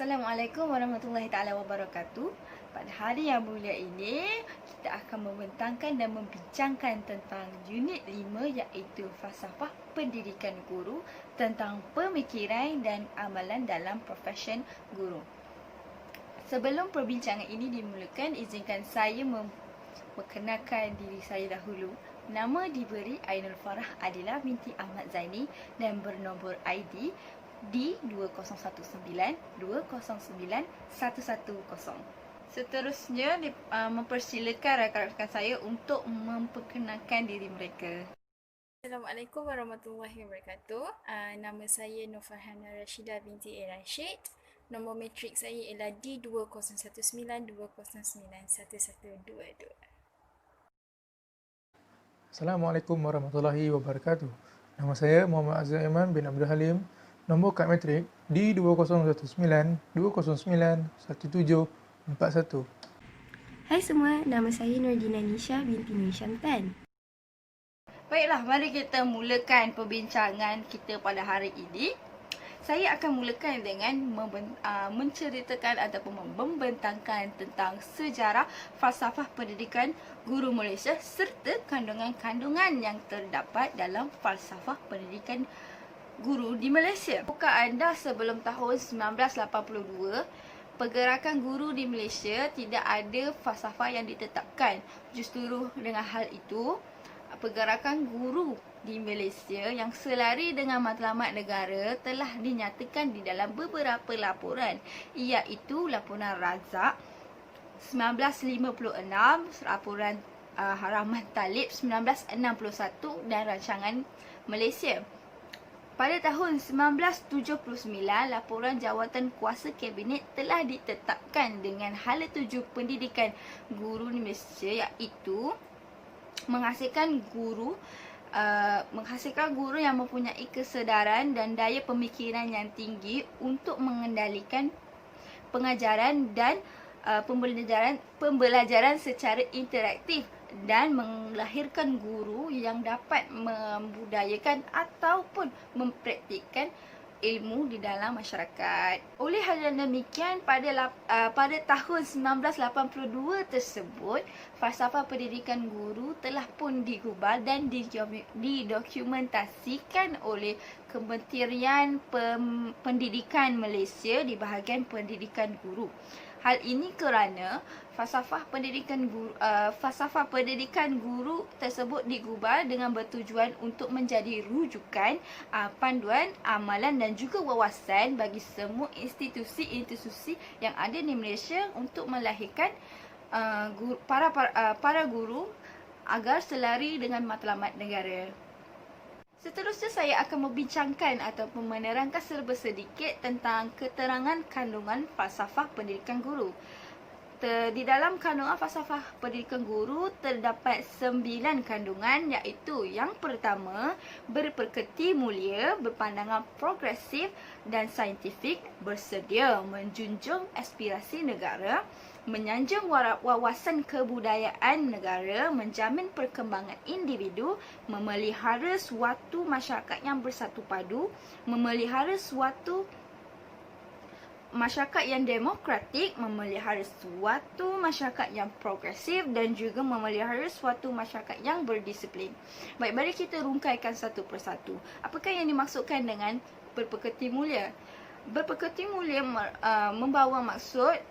Assalamualaikum warahmatullahi taala wabarakatuh. Pada hari yang mulia ini, kita akan membentangkan dan membincangkan tentang unit 5 iaitu falsafah pendidikan guru tentang pemikiran dan amalan dalam profesyen guru. Sebelum perbincangan ini dimulakan, izinkan saya memperkenalkan diri saya dahulu. Nama diberi Ainul Farah Adilah binti Ahmad Zaini dan bernombor ID D2092091110. Seterusnya mempersilakan rakan-rakan saya untuk memperkenalkan diri mereka. Assalamualaikum warahmatullahi wabarakatuh. Nama saya Nurfarhana Rashidah binti A. Rashid. Nombor matrik saya ialah D201920911122. Assalamualaikum warahmatullahi wabarakatuh. Nama saya Muhammad Azhar Iman bin Abdul Halim. Nombor kad matrik D201920911741. Hai semua, nama saya Nurdina Nisha binti Nur Shantan. Baiklah, mari kita mulakan perbincangan kita pada hari ini. Saya akan mulakan dengan menceritakan ataupun membentangkan tentang sejarah falsafah pendidikan guru Malaysia serta kandungan-kandungan yang terdapat dalam falsafah pendidikan guru di Malaysia. Buka anda sebelum tahun 1982, pergerakan guru di Malaysia tidak ada falsafah yang ditetapkan. Justru dengan hal itu, pergerakan guru di Malaysia yang selari dengan matlamat negara telah dinyatakan di dalam beberapa laporan, iaitu laporan Razak 1956, laporan Rahman Talib 1961 dan rancangan Malaysia. Pada tahun 1979, laporan jawatan kuasa kabinet telah ditetapkan dengan hala tuju pendidikan guru di Malaysia, iaitu menghasilkan guru yang mempunyai kesedaran dan daya pemikiran yang tinggi untuk mengendalikan pengajaran dan pembelajaran secara interaktif dan melahirkan guru yang dapat membudayakan ataupun mempraktikkan ilmu di dalam masyarakat. Oleh hal yang demikian, pada tahun 1982 tersebut, falsafah pendidikan guru telah pun digubal dan didokumentasikan oleh Kementerian Pendidikan Malaysia di bahagian pendidikan guru. Hal ini kerana falsafah pendidikan guru tersebut digubal dengan bertujuan untuk menjadi rujukan, panduan, amalan dan juga wawasan bagi semua institusi-institusi yang ada di Malaysia untuk melahirkan para guru agar selari dengan matlamat negara. Seterusnya saya akan membincangkan ataupun menerangkan serba sedikit tentang keterangan kandungan falsafah pendidikan guru. Di dalam kandungan falsafah pendidikan guru terdapat 9 kandungan, iaitu yang pertama, berperketi mulia, berpandangan progresif dan saintifik, bersedia menjunjung aspirasi negara, menyanjung wawasan kebudayaan negara, menjamin perkembangan individu, memelihara suatu masyarakat yang bersatu padu, memelihara suatu masyarakat yang demokratik, memelihara suatu masyarakat yang progresif dan juga memelihara suatu masyarakat yang berdisiplin. Baik, mari kita rungkaikan satu persatu. Apakah yang dimaksudkan dengan berpekerti mulia? Berpekerti mulia membawa maksud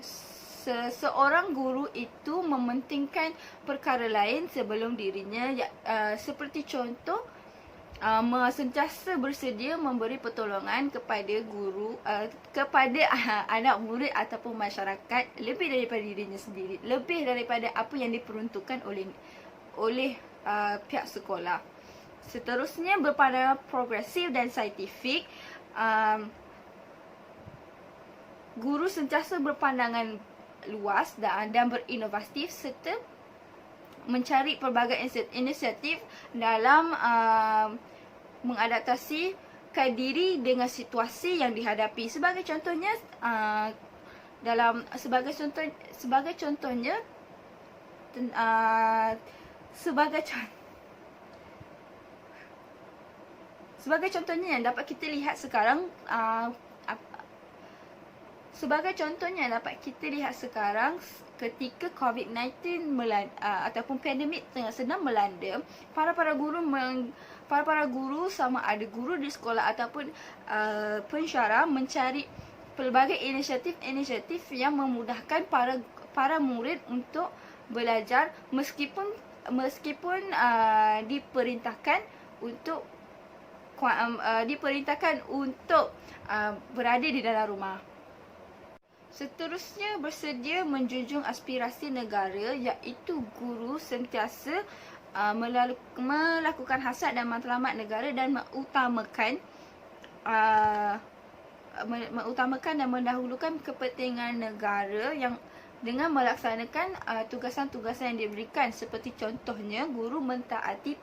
seseorang guru itu mementingkan perkara lain sebelum dirinya, seperti contoh, sentiasa bersedia memberi pertolongan kepada guru, kepada anak murid ataupun masyarakat lebih daripada dirinya sendiri, lebih daripada apa yang diperuntukkan oleh pihak sekolah. Seterusnya, berpandangan progresif dan saintifik. Guru sentiasa berpandangan luas dan berinovatif serta mencari pelbagai inisiatif dalam mengadaptasikan diri dengan situasi yang dihadapi. Sebagai contohnya, Sebagai contohnya yang dapat kita lihat sekarang, Sebagai contohnya dapat kita lihat sekarang ketika COVID-19 ataupun pandemik tengah sedang melanda, para guru sama ada guru di sekolah ataupun pensyarah mencari pelbagai inisiatif yang memudahkan para murid untuk belajar meskipun diperintahkan untuk berada di dalam rumah. Seterusnya, bersedia menjunjung aspirasi negara, iaitu guru sentiasa melakukan hasrat dan matlamat negara dan mengutamakan dan mendahulukan kepentingan negara yang dengan melaksanakan tugasan-tugasan yang diberikan, seperti contohnya guru mentaati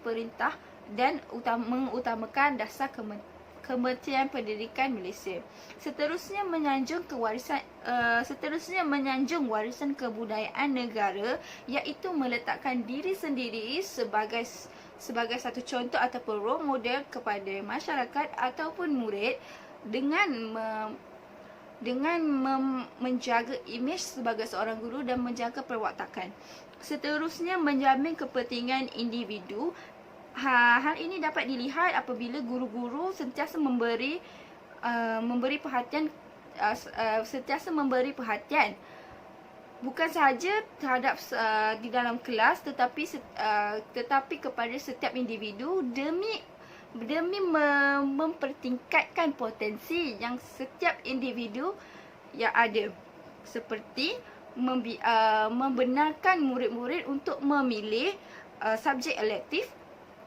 perintah dan mengutamakan dasar Kementerian Pendidikan Malaysia. Seterusnya menyanjung warisan kebudayaan negara, iaitu meletakkan diri sendiri sebagai satu contoh ataupun role model kepada masyarakat ataupun murid dengan menjaga imej sebagai seorang guru dan menjaga perwatakan. Seterusnya, menjamin kepentingan individu. Hal ini dapat dilihat apabila guru-guru sentiasa memberi perhatian bukan sahaja terhadap di dalam kelas tetapi kepada setiap individu demi mempertingkatkan potensi yang setiap individu yang ada, seperti membenarkan murid-murid untuk memilih subjek elektif,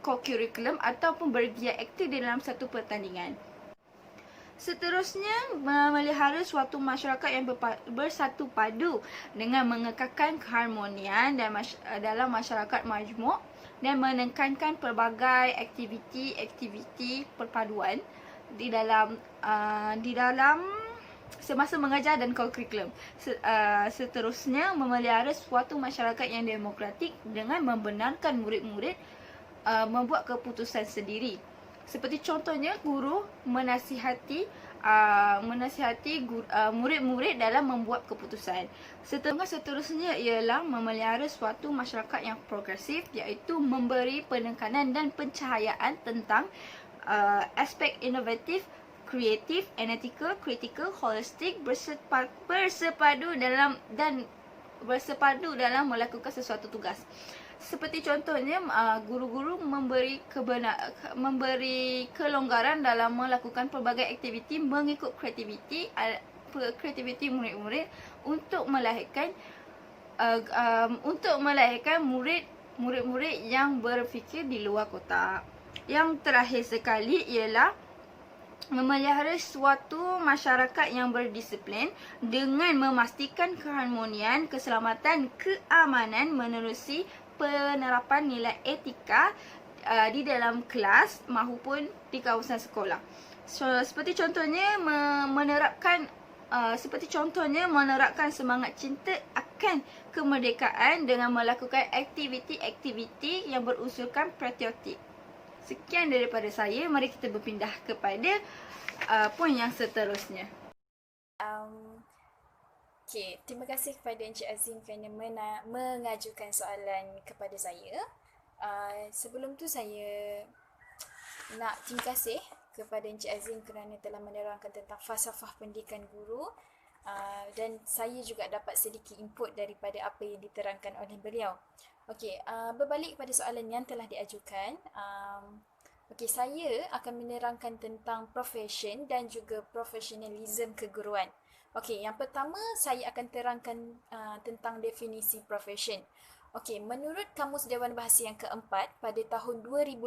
co-curriculum ataupun bergiat aktif di dalam satu pertandingan. Seterusnya, memelihara suatu masyarakat yang bersatu padu dengan mengekalkan keharmonian dalam masyarakat majmuk dan menekankan pelbagai aktiviti perpaduan di dalam semasa mengajar dan co-curriculum. Seterusnya, memelihara suatu masyarakat yang demokratik dengan membenarkan murid-murid membuat keputusan sendiri. Seperti contohnya, guru menasihati murid-murid dalam membuat keputusan. Seterusnya ialah memelihara suatu masyarakat yang progresif, iaitu memberi penekanan dan pencahayaan tentang aspek inovatif, kreatif, ethical, critical, holistik, bersepadu dalam melakukan sesuatu tugas. Seperti contohnya, guru-guru memberi kelonggaran dalam melakukan pelbagai aktiviti mengikut kreativiti murid-murid untuk melahirkan murid-murid yang berfikir di luar kotak. Yang terakhir sekali ialah memelihara suatu masyarakat yang berdisiplin dengan memastikan keharmonian, keselamatan, keamanan menerusi penerapan nilai etika di dalam kelas maupun di kawasan sekolah. Seperti contohnya menerapkan semangat cinta akan kemerdekaan dengan melakukan aktiviti-aktiviti yang berunsurkan patriotik. Sekian daripada saya. Mari kita berpindah kepada poin yang seterusnya. Okay, terima kasih kepada Encik Azim kerana mengajukan soalan kepada saya. Sebelum tu saya nak terima kasih kepada Encik Azim kerana telah menerangkan tentang falsafah pendidikan guru, dan saya juga dapat sedikit input daripada apa yang diterangkan oleh beliau. Okey, berbalik kepada soalan yang telah diajukan. Okey, saya akan menerangkan tentang profession dan juga professionalism keguruan. Okey, yang pertama saya akan terangkan tentang definisi profession. Okey, menurut Kamus Dewan Bahasa yang keempat pada tahun 2005,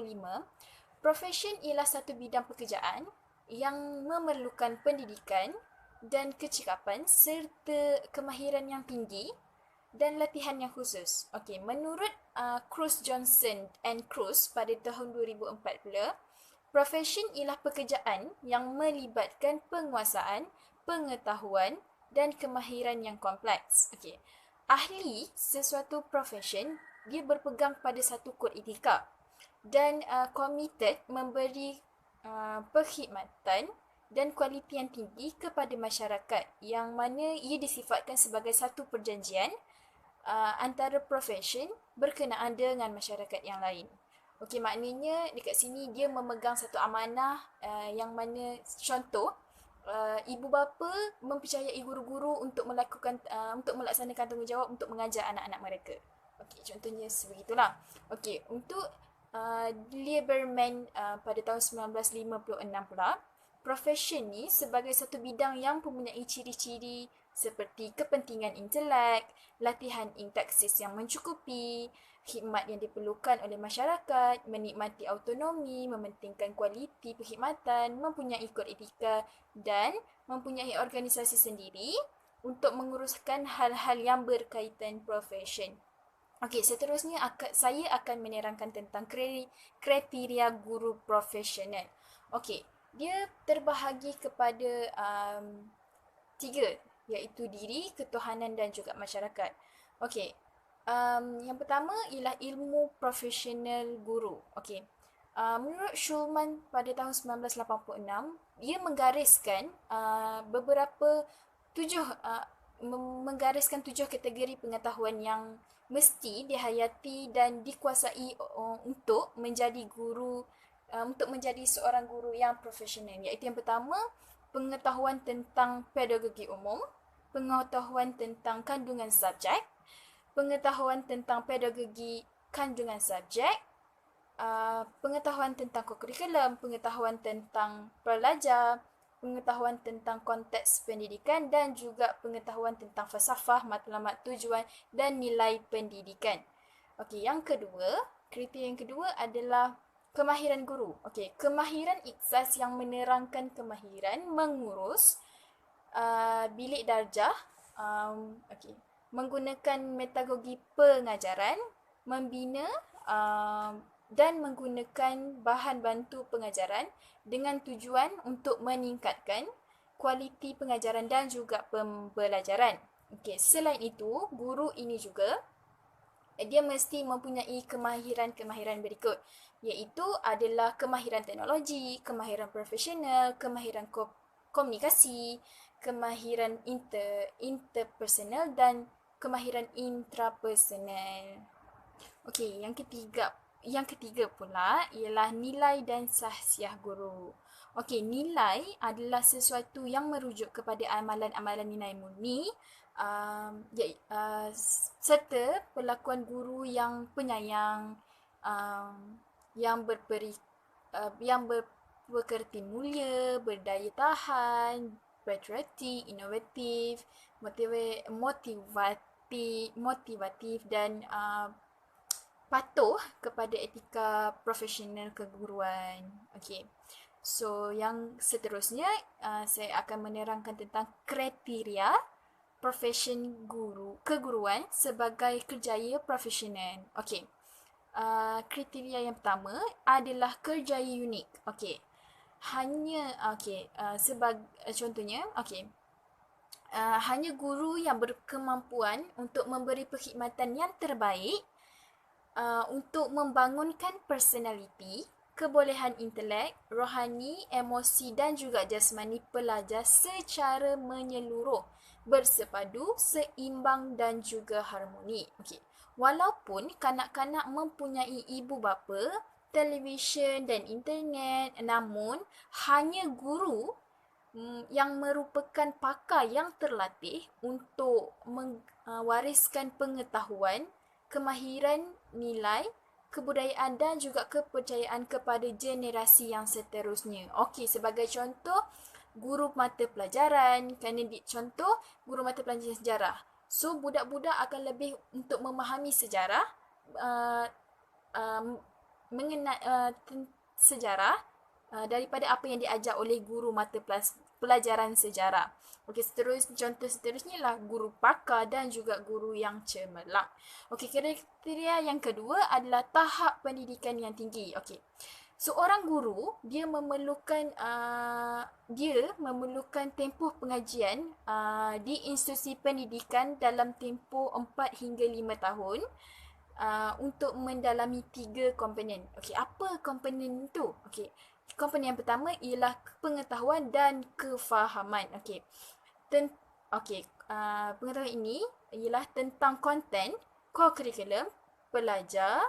profession ialah satu bidang pekerjaan yang memerlukan pendidikan dan kecekapan serta kemahiran yang tinggi dan latihan yang khusus. Okey, menurut Cruz Johnson and Cruz pada tahun 2004 pula, profession ialah pekerjaan yang melibatkan penguasaan, pengetahuan dan kemahiran yang kompleks. Okey. Ahli sesuatu profession, dia berpegang pada satu kod etika dan committed memberi perkhidmatan dan kualiti yang tinggi kepada masyarakat, yang mana ia disifatkan sebagai satu perjanjian antara profesion berkenaan dengan masyarakat yang lain. Okey, maknanya dekat sini dia memegang satu amanah yang mana contoh ibu bapa mempercayai guru-guru untuk untuk melaksanakan tanggungjawab untuk mengajar anak-anak mereka. Okey, contohnya sebegitulah. Okey, untuk Lieberman pada tahun 1956 pula, profession ni sebagai satu bidang yang mempunyai ciri-ciri seperti kepentingan intelek, latihan intaksis yang mencukupi, khidmat yang diperlukan oleh masyarakat, menikmati autonomi, mementingkan kualiti perkhidmatan, mempunyai kod etika dan mempunyai organisasi sendiri untuk menguruskan hal-hal yang berkaitan profession. Okey, seterusnya saya akan menerangkan tentang kriteria guru profesional. Okey, dia terbahagi kepada 3, iaitu diri, ketuhanan dan juga masyarakat. Okey, yang pertama ialah ilmu profesional guru. Okey, menurut Schulman pada tahun 1986, ia menggariskan menggariskan 7 kategori pengetahuan yang mesti dihayati dan dikuasai untuk menjadi guru, untuk menjadi seorang guru yang profesional. Iaitu yang pertama, pengetahuan tentang pedagogi umum, pengetahuan tentang kandungan subjek, pengetahuan tentang pedagogi kandungan subjek, pengetahuan tentang kurikulum, pengetahuan tentang pelajar, pengetahuan tentang konteks pendidikan dan juga pengetahuan tentang falsafah, matlamat tujuan dan nilai pendidikan. Okey, yang kedua, kriteria yang kedua adalah kemahiran guru. Okey, kemahiran ikhtisas yang menerangkan kemahiran mengurus bilik darjah, menggunakan metodologi pengajaran, membina dan menggunakan bahan bantu pengajaran dengan tujuan untuk meningkatkan kualiti pengajaran dan juga pembelajaran. Okey, selain itu, guru ini juga dia mesti mempunyai kemahiran-kemahiran berikut, iaitu adalah kemahiran teknologi, kemahiran profesional, kemahiran komunikasi, kemahiran interpersonal dan kemahiran intrapersonal. Okey, yang ketiga pula ialah nilai dan sahsiah guru. Okey, nilai adalah sesuatu yang merujuk kepada amalan-amalan nilai murni serta perlakuan guru yang penyayang, yang berpekerti mulia, berdaya tahan, patriotik, inovatif, motivatif dan patuh kepada etika profesional keguruan. Okey. So, yang seterusnya saya akan menerangkan tentang kriteria profesion keguruan sebagai kerjaya profesional. Okey. Kriteria yang pertama adalah kerjaya unik. Okey. Contohnya, okey. Hanya guru yang berkemampuan untuk memberi perkhidmatan yang terbaik untuk membangunkan personaliti, kebolehan intelek, rohani, emosi dan juga jasmani pelajar secara menyeluruh, bersepadu, seimbang dan juga harmoni. Okey. Walaupun kanak-kanak mempunyai ibu bapa, televisyen dan internet, namun hanya guru yang merupakan pakar yang terlatih untuk mewariskan pengetahuan, kemahiran, nilai, kebudayaan dan juga kepercayaan kepada generasi yang seterusnya. Okey, sebagai contoh, guru mata pelajaran, contoh guru mata pelajaran sejarah. So, budak-budak akan lebih untuk memahami sejarah, sejarah daripada apa yang diajar oleh guru mata pelajaran sejarah. Okey, contoh seterusnya lah guru pakar dan juga guru yang cemerlang. Okey, kriteria yang kedua adalah tahap pendidikan yang tinggi. Okey. Seorang guru dia memerlukan tempoh pengajian di institusi pendidikan dalam tempoh 4 hingga 5 tahun untuk mendalami 3 komponen. Okey, apa komponen itu? Okey, komponen yang pertama ialah pengetahuan dan kefahaman. Pengetahuan ini ialah tentang konten, core curriculum, pelajar,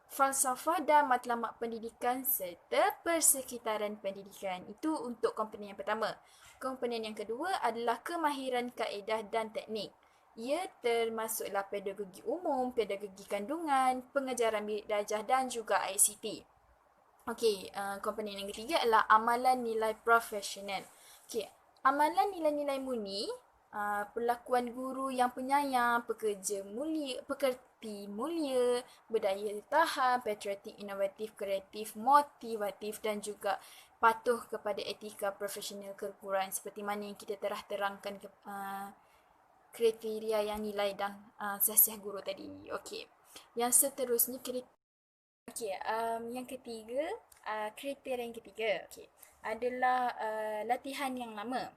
falsafah dan matlamat pendidikan serta persekitaran pendidikan. Itu untuk komponen yang pertama. Komponen yang kedua adalah kemahiran kaedah dan teknik. Ia termasuklah pedagogi umum, pedagogi kandungan, pengajaran bilik darjah dan juga ICT. Komponen yang ketiga adalah amalan nilai profesional. Amalan nilai-nilai murni, perlakuan guru yang penyayang, pekerti mulia, berdaya tahan, patriotik, inovatif, kreatif, motivatif dan juga patuh kepada etika profesional keguruan seperti mana yang kita telah terangkan kriteria yang nilai dan siasat guru tadi. Yang seterusnya yang ketiga, kriteria yang ketiga adalah latihan yang lama.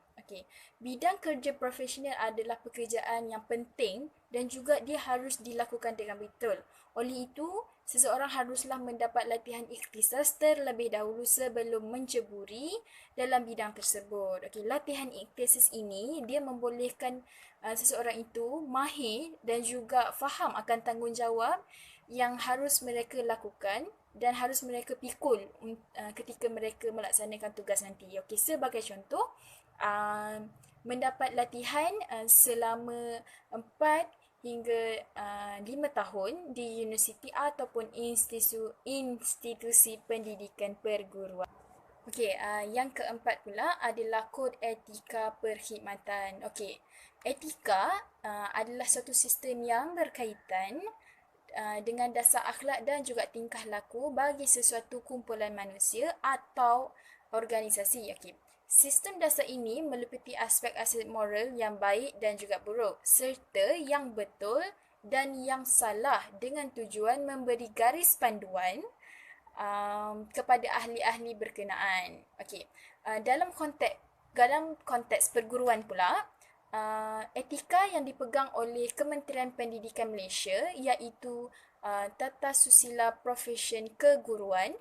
Bidang kerja profesional adalah pekerjaan yang penting dan juga dia harus dilakukan dengan betul. Oleh itu, seseorang haruslah mendapat latihan ikhtisas terlebih dahulu sebelum menceburi dalam bidang tersebut. Latihan ikhtisas ini dia membolehkan seseorang itu mahir dan juga faham akan tanggungjawab yang harus mereka lakukan dan harus mereka pikul ketika mereka melaksanakan tugas nanti. Sebagai contoh, mendapat latihan selama 4 hingga 5 tahun di universiti ataupun institusi pendidikan perguruan. Yang keempat pula adalah kod etika perkhidmatan. Etika adalah satu sistem yang berkaitan dengan dasar akhlak dan juga tingkah laku bagi sesuatu kumpulan manusia atau organisasi. Sistem dasar ini meliputi aspek-aspek moral yang baik dan juga buruk serta yang betul dan yang salah dengan tujuan memberi garis panduan kepada ahli-ahli berkenaan. Dalam konteks perguruan pula, etika yang dipegang oleh Kementerian Pendidikan Malaysia iaitu Tata Susila Profession Keguruan.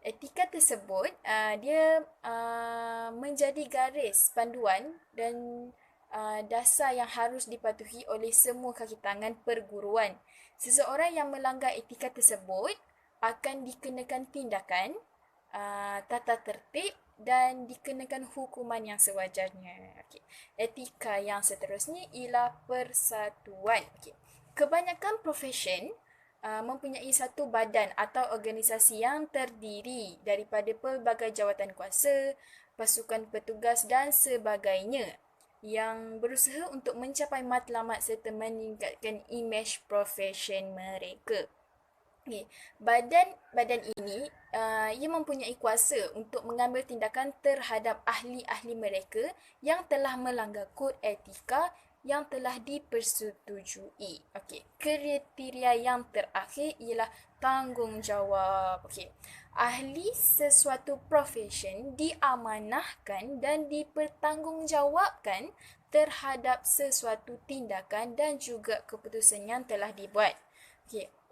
Etika tersebut dia menjadi garis panduan dan dasar yang harus dipatuhi oleh semua kaki tangan perguruan. Seseorang yang melanggar etika tersebut akan dikenakan tindakan, tata tertib dan dikenakan hukuman yang sewajarnya. Etika yang seterusnya ialah persatuan. Kebanyakan profession mempunyai satu badan atau organisasi yang terdiri daripada pelbagai jawatan kuasa, pasukan petugas dan sebagainya yang berusaha untuk mencapai matlamat serta meningkatkan imej profession mereka. Badan ini ia mempunyai kuasa untuk mengambil tindakan terhadap ahli-ahli mereka yang telah melanggar kod etika yang telah dipersetujui. Kriteria yang terakhir ialah tanggungjawab. Ahli sesuatu profession diamanahkan dan dipertanggungjawabkan terhadap sesuatu tindakan dan juga keputusan yang telah dibuat.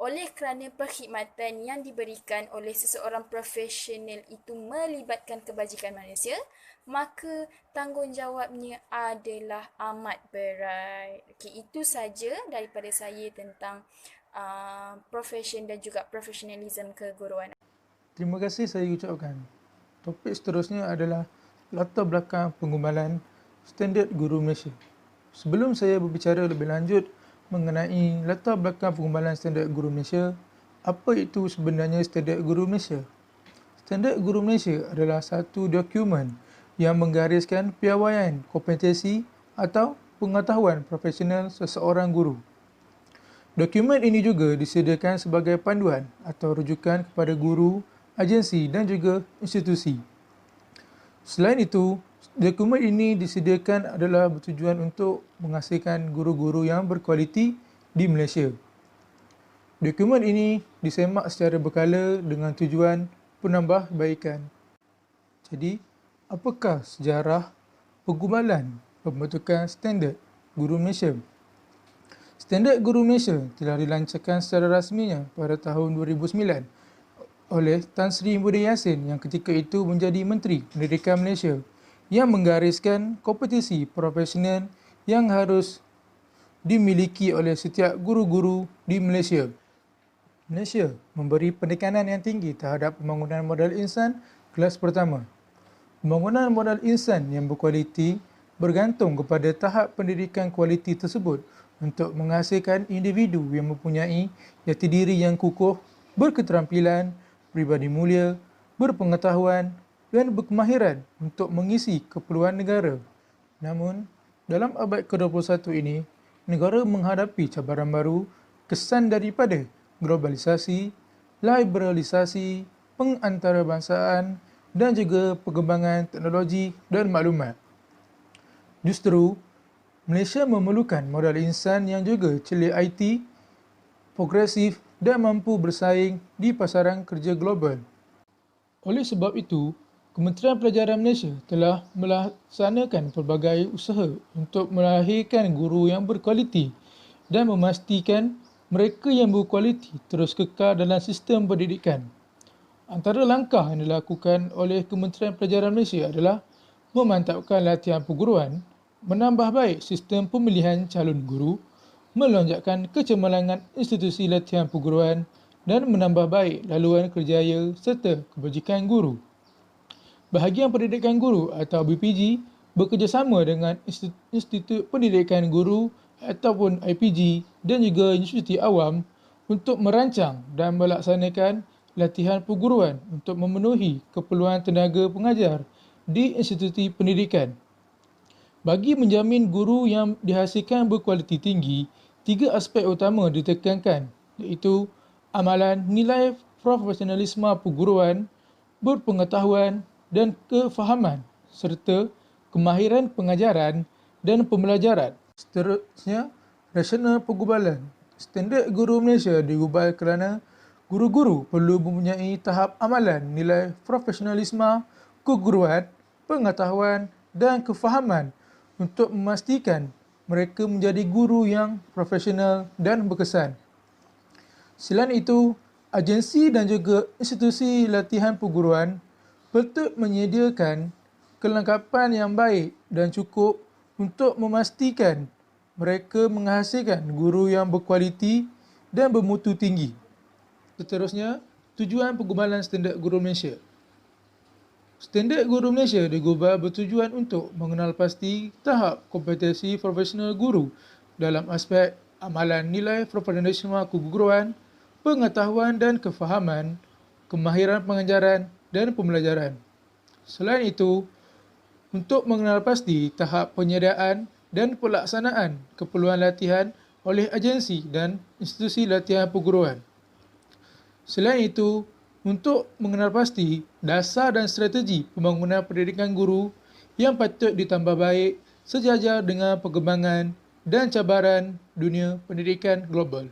Oleh kerana perkhidmatan yang diberikan oleh seseorang profesional itu melibatkan kebajikan manusia, maka tanggungjawabnya adalah amat berat. Itu saja daripada saya tentang profession dan juga profesionalism keguruan. Terima kasih saya ucapkan. Topik seterusnya adalah latar belakang penggumalan standard guru Malaysia. Sebelum saya berbicara lebih lanjut mengenai latar belakang penggumalan standard guru Malaysia, apa itu sebenarnya standard guru Malaysia? Standard guru Malaysia adalah satu dokumen yang menggariskan piawaian kompetensi atau pengetahuan profesional seseorang guru. Dokumen ini juga disediakan sebagai panduan atau rujukan kepada guru, agensi dan juga institusi. Selain itu, dokumen ini disediakan adalah bertujuan untuk menghasilkan guru-guru yang berkualiti di Malaysia. Dokumen ini disemak secara berkala dengan tujuan penambahbaikan. Jadi, apakah sejarah penggumalan pembentukan standard guru Malaysia? Standard Guru Malaysia telah dilancarkan secara rasminya pada tahun 2009 oleh Tan Sri Muhyiddin Yassin yang ketika itu menjadi Menteri Pendidikan Malaysia yang menggariskan kompetisi profesional yang harus dimiliki oleh setiap guru-guru di Malaysia. Malaysia memberi penekanan yang tinggi terhadap pembangunan modal insan kelas pertama. Pembangunan modal insan yang berkualiti bergantung kepada tahap pendidikan kualiti tersebut untuk menghasilkan individu yang mempunyai jati diri yang kukuh, berketerampilan, pribadi mulia, berpengetahuan dan berkemahiran untuk mengisi keperluan negara. Namun, dalam abad ke-21 ini, negara menghadapi cabaran baru kesan daripada globalisasi, liberalisasi, pengantarabangsaaan dan juga perkembangan teknologi dan maklumat. Justru, Malaysia memerlukan modal insan yang juga celik IT, progresif dan mampu bersaing di pasaran kerja global. Oleh sebab itu, Kementerian Pelajaran Malaysia telah melaksanakan pelbagai usaha untuk melahirkan guru yang berkualiti dan memastikan mereka yang berkualiti terus kekal dalam sistem pendidikan. Antara langkah yang dilakukan oleh Kementerian Pelajaran Malaysia adalah memantapkan latihan perguruan, menambah baik sistem pemilihan calon guru, melonjakkan kecemerlangan institusi latihan perguruan dan menambah baik laluan kerjaya serta kebajikan guru. Bahagian Pendidikan Guru atau BPG bekerjasama dengan Institut Pendidikan Guru ataupun IPG dan juga institusi awam untuk merancang dan melaksanakan latihan perguruan untuk memenuhi keperluan tenaga pengajar di institusi pendidikan. Bagi menjamin guru yang dihasilkan berkualiti tinggi, 3 aspek utama ditekankan iaitu amalan nilai profesionalisme perguruan, berpengetahuan dan kefahaman serta kemahiran pengajaran dan pembelajaran. Seterusnya, rasional pergubalan. Standard Guru Malaysia digubal kerana guru-guru perlu mempunyai tahap amalan nilai profesionalisme, keguruan, pengetahuan dan kefahaman untuk memastikan mereka menjadi guru yang profesional dan berkesan. Selain itu, agensi dan juga institusi latihan perguruan patut menyediakan kelengkapan yang baik dan cukup untuk memastikan mereka menghasilkan guru yang berkualiti dan bermutu tinggi. Seterusnya, tujuan pergubalan Standard Guru Malaysia. Standard Guru Malaysia digubal bertujuan untuk mengenal pasti tahap kompetensi profesional guru dalam aspek amalan nilai profesionalisme keguruan, pengetahuan dan kefahaman, kemahiran pengajaran dan pembelajaran. Selain itu, untuk mengenal pasti tahap penyediaan dan pelaksanaan keperluan latihan oleh agensi dan institusi latihan perguruan. Selain itu, untuk mengenal pasti dasar dan strategi pembangunan pendidikan guru yang patut ditambah baik sejajar dengan perkembangan dan cabaran dunia pendidikan global.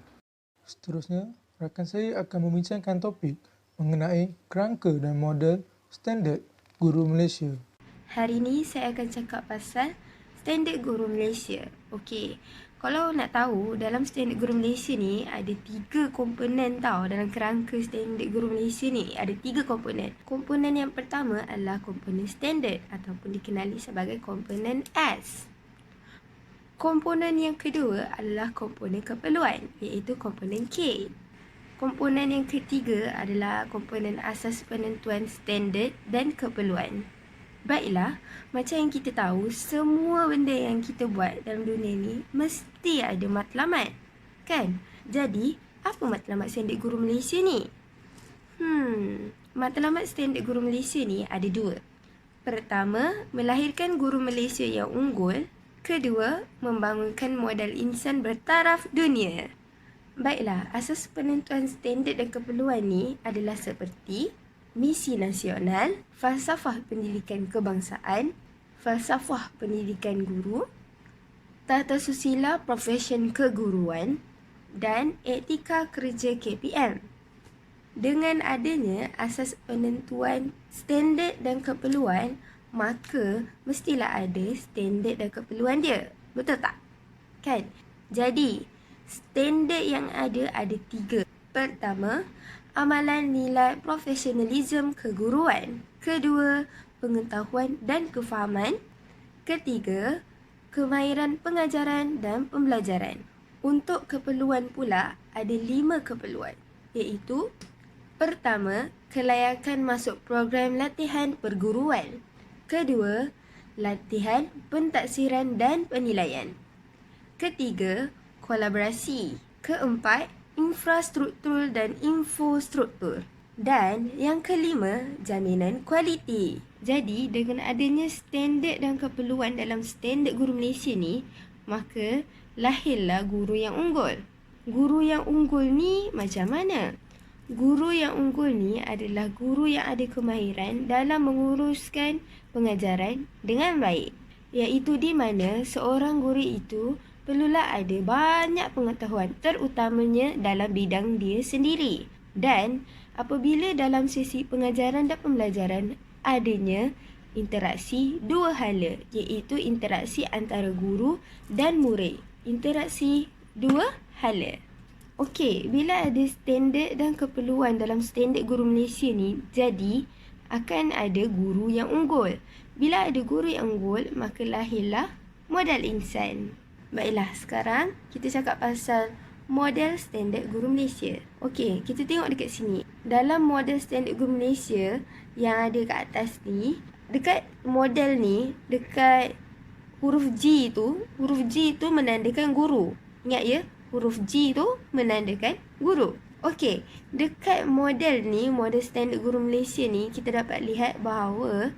Seterusnya, rakan saya akan membincangkan topik mengenai kerangka dan model Standard Guru Malaysia. Hari ni saya akan cakap pasal Standard Guru Malaysia. Okey, kalau nak tahu, dalam Standard Guru Malaysia ni ada 3 komponen tau. Dalam kerangka Standard Guru Malaysia ni ada 3 komponen. Komponen yang pertama adalah komponen standard ataupun dikenali sebagai komponen S. Komponen yang kedua adalah komponen keperluan, iaitu komponen K. Komponen yang ketiga adalah komponen asas penentuan standard dan keperluan. Baiklah, macam yang kita tahu, semua benda yang kita buat dalam dunia ni mesti ada matlamat, kan? Jadi, apa matlamat Standard Guru Malaysia ni? Matlamat Standard Guru Malaysia ni ada 2. Pertama, melahirkan guru Malaysia yang unggul. Kedua, membangunkan modal insan bertaraf dunia. Baiklah, asas penentuan standard dan keperluan ni adalah seperti misi nasional, falsafah pendidikan kebangsaan, falsafah pendidikan guru, tata susila profesion keguruan dan etika kerja KPM. Dengan adanya asas penentuan standard dan keperluan, maka mestilah ada standard dan keperluan dia. Betul tak? Kan? Jadi, Standard yang ada 3. Pertama, amalan nilai profesionalism keguruan. Kedua, pengetahuan dan kefahaman. Ketiga, kemahiran pengajaran dan pembelajaran. Untuk keperluan pula, ada 5 keperluan, iaitu pertama, kelayakan masuk program latihan perguruan. Kedua, latihan pentaksiran dan penilaian. Ketiga, kolaborasi. Keempat, infrastruktur dan infostruktur. Dan yang kelima, jaminan kualiti. Jadi, dengan adanya standard dan keperluan dalam standard guru Malaysia ni, maka lahirlah guru yang unggul. Guru yang unggul ni macam mana? Guru yang unggul ni adalah guru yang ada kemahiran dalam menguruskan pengajaran dengan baik. Iaitu di mana seorang guru itu perlulah ada banyak pengetahuan, terutamanya dalam bidang dia sendiri. Dan apabila dalam sesi pengajaran dan pembelajaran adanya interaksi dua hala, iaitu interaksi antara guru dan murid. Interaksi dua hala. Okey, bila ada standard dan keperluan dalam standard guru Malaysia ni, jadi akan ada guru yang unggul. Bila ada guru yang unggul, maka lahirlah modal insan. Baiklah, sekarang kita cakap pasal model standard guru Malaysia. Okey, kita tengok dekat sini. Dalam model standard guru Malaysia yang ada kat atas ni, dekat model ni, dekat huruf G tu menandakan guru. Ingat ya? Huruf G tu menandakan guru. Okey, dekat model ni, model standard guru Malaysia ni, kita dapat lihat bahawa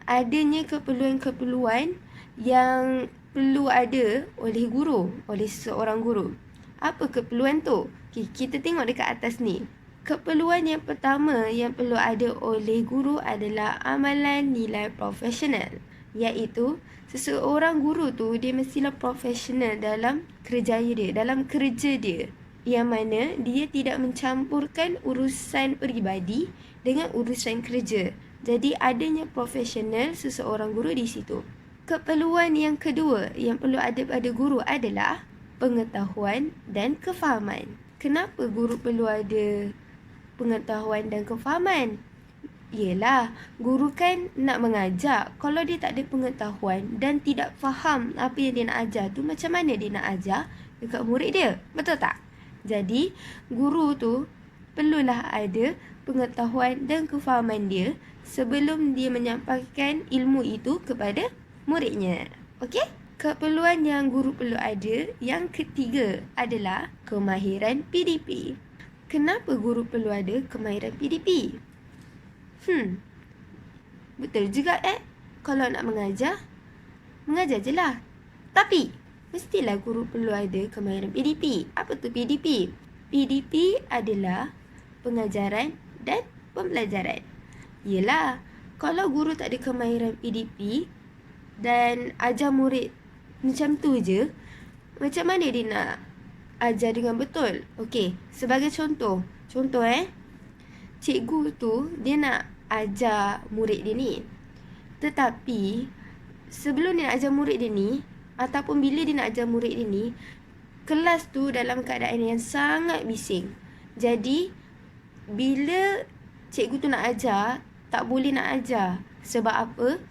adanya keperluan-keperluan yang perlu ada oleh guru, oleh seseorang guru. Apa keperluan tu? Okay, kita tengok dekat atas ni. Keperluan yang pertama yang perlu ada oleh guru adalah amalan nilai profesional. Iaitu, seseorang guru tu dia mestilah profesional dalam kerjaya dia, dalam kerja dia. Yang mana dia tidak mencampurkan urusan peribadi dengan urusan kerja. Jadi adanya profesional seseorang guru di situ. Keperluan yang kedua yang perlu ada pada guru adalah pengetahuan dan kefahaman. Kenapa guru perlu ada pengetahuan dan kefahaman? Yelah, guru kan nak mengajar. Kalau dia tak ada pengetahuan dan tidak faham apa yang dia nak ajar tu, macam mana dia nak ajar dekat murid dia? Betul tak? Jadi, guru tu perlulah ada pengetahuan dan kefahaman dia sebelum dia menyampaikan ilmu itu kepada muridnya. Okey? Keperluan yang guru perlu ada yang ketiga adalah kemahiran PDP. Kenapa guru perlu ada kemahiran PDP? Betul juga kalau nak mengajar je lah. Tapi mestilah guru perlu ada kemahiran PDP. Apa tu PDP? PDP adalah pengajaran dan pembelajaran. Yelah, kalau guru tak ada kemahiran PDP dan ajar murid macam tu je, macam mana dia nak ajar dengan betul? Okey, sebagai contoh, cikgu tu dia nak ajar murid dia ni. Tetapi sebelum dia nak ajar murid dia ni, ataupun bila dia nak ajar murid dia ni, kelas tu dalam keadaan yang sangat bising. Jadi bila cikgu tu nak ajar, tak boleh nak ajar. Sebab apa?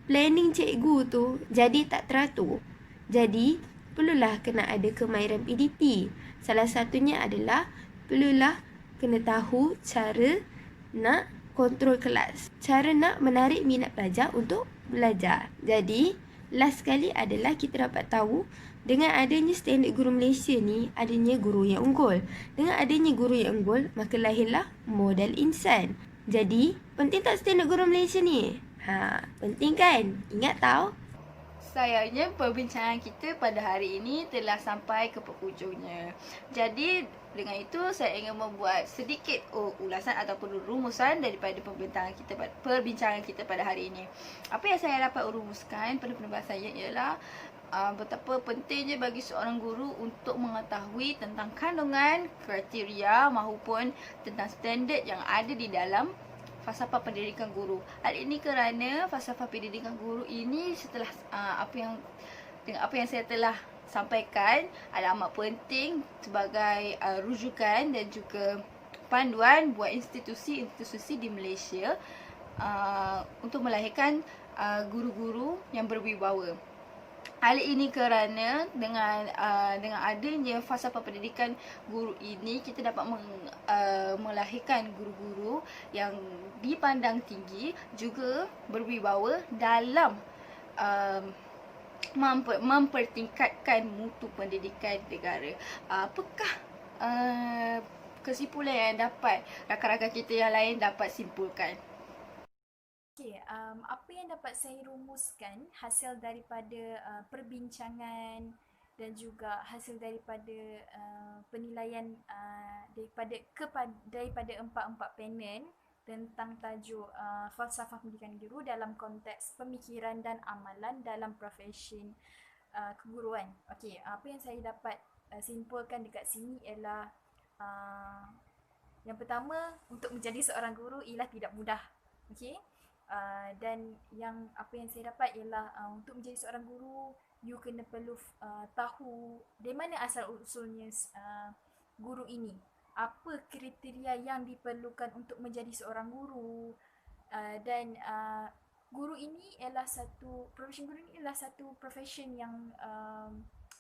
Planning cikgu tu jadi tak teratur. Jadi perlulah kena ada kemahiran PDP. Salah satunya adalah perlulah kena tahu cara nak kontrol kelas, cara nak menarik minat pelajar untuk belajar. Jadi, last sekali adalah kita dapat tahu dengan adanya standard guru Malaysia ni, adanya guru yang unggul. Dengan adanya guru yang unggul, maka lahirlah modal insan. Jadi, penting tak standard guru Malaysia ni? Penting kan? Ingat tau? Sayangnya perbincangan kita pada hari ini telah sampai ke penghujungnya. Jadi dengan itu saya ingin membuat sedikit ulasan ataupun rumusan daripada perbincangan kita pada hari ini. Apa yang saya dapat rumuskan pada pendapat saya ialah betapa pentingnya bagi seorang guru untuk mengetahui tentang kandungan, kriteria maupun tentang standard yang ada di dalam falsafah pendidikan guru. Hal ini kerana falsafah pendidikan guru ini setelah apa yang saya telah sampaikan adalah amat penting sebagai rujukan dan juga panduan buat institusi-institusi di Malaysia untuk melahirkan guru-guru yang berwibawa. Hal ini kerana dengan adanya falsafah pendidikan guru ini, kita dapat melahirkan guru-guru yang dipandang tinggi juga berwibawa dalam mempertingkatkan mutu pendidikan negara. Apakah kesimpulan yang dapat rakan-rakan kita yang lain dapat simpulkan? Okay, apa yang dapat saya rumuskan hasil daripada perbincangan dan juga hasil daripada penilaian daripada empat-empat panel tentang tajuk falsafah pendidikan guru dalam konteks pemikiran dan amalan dalam profesi keguruan. Okey, apa yang saya dapat simpulkan dekat sini ialah yang pertama, untuk menjadi seorang guru ialah tidak mudah. Okey. Dan yang apa yang saya dapat ialah untuk menjadi seorang guru, you kena perlu tahu dari mana asal usulnya guru ini, apa kriteria yang diperlukan untuk menjadi seorang guru, dan guru ini ialah profesi guru ini ialah satu profession yang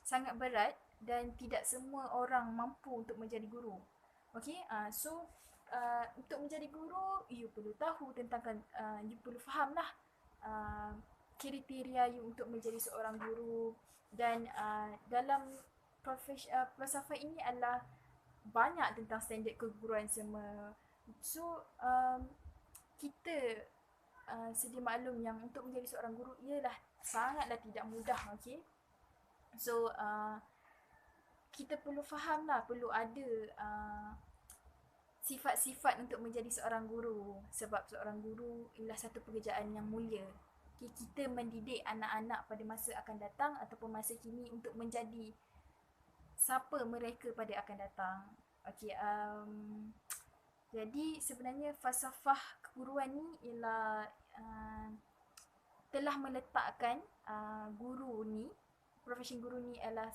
sangat berat dan tidak semua orang mampu untuk menjadi guru. Okey, so untuk menjadi guru, you perlu tahu tentang you perlu fahamlah kriteria you untuk menjadi seorang guru. Dan dalam falsafah ini adalah banyak tentang standard keguruan semua. So kita sedia maklum yang untuk menjadi seorang guru ialah sangatlah tidak mudah. Okay, so kita perlu fahamlah, perlu ada sifat-sifat untuk menjadi seorang guru, sebab seorang guru ialah satu pekerjaan yang mulia. Okay, kita mendidik anak-anak pada masa akan datang ataupun masa kini untuk menjadi siapa mereka pada akan datang. Okay, jadi sebenarnya falsafah keguruan ni ialah telah meletakkan guru ni, profesi guru ni adalah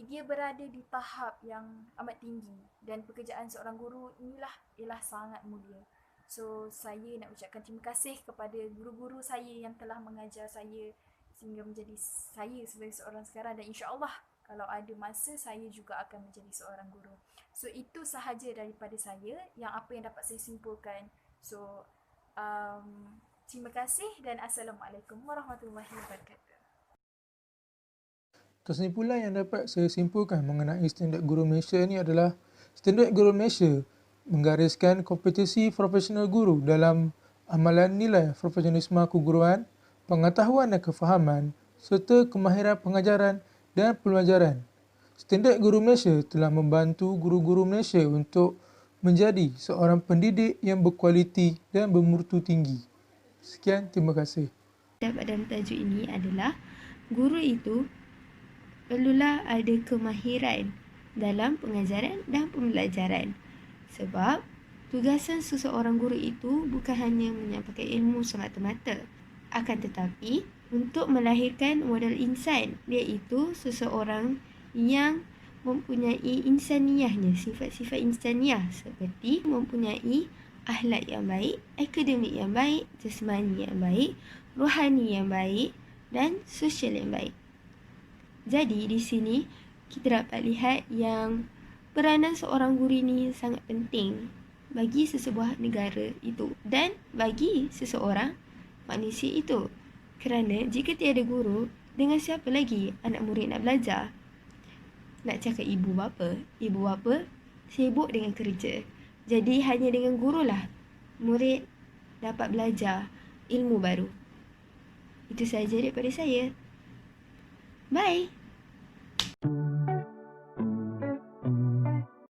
dia berada di tahap yang amat tinggi, dan pekerjaan seorang guru inilah ialah sangat mulia. So saya nak ucapkan terima kasih kepada guru-guru saya yang telah mengajar saya sehingga menjadi saya sebagai seorang sekarang, dan insya-Allah kalau ada masa saya juga akan menjadi seorang guru. So itu sahaja daripada saya yang apa yang dapat saya simpulkan. So terima kasih dan Assalamualaikum warahmatullahi wabarakatuh. Kesimpulan yang dapat saya simpulkan mengenai standard guru Malaysia ni adalah standard guru Malaysia menggariskan kompetisi profesional guru dalam amalan nilai profesionalisme keguruan, pengetahuan dan kefahaman serta kemahiran pengajaran dan pelajaran. Standard guru Malaysia telah membantu guru-guru Malaysia untuk menjadi seorang pendidik yang berkualiti dan bermutu tinggi. Sekian, terima kasih. Dalam tajuk ini adalah guru itu perlulah ada kemahiran dalam pengajaran dan pembelajaran. Sebab tugasan seseorang guru itu bukan hanya menyampaikan ilmu semata-mata, akan tetapi untuk melahirkan model insan, iaitu seseorang yang mempunyai insaniyahnya, sifat-sifat insaniah seperti mempunyai akhlak yang baik, akademik yang baik, jasmani yang baik, rohani yang baik dan sosial yang baik. Jadi di sini kita dapat lihat yang peranan seorang guru ini sangat penting bagi sesebuah negara itu dan bagi seseorang manusia itu. Kerana jika tiada guru, dengan siapa lagi anak murid nak belajar? Nak cakap ibu bapa sibuk dengan kerja. Jadi hanya dengan gurulah murid dapat belajar ilmu baru. Itu sahaja daripada saya. Bye.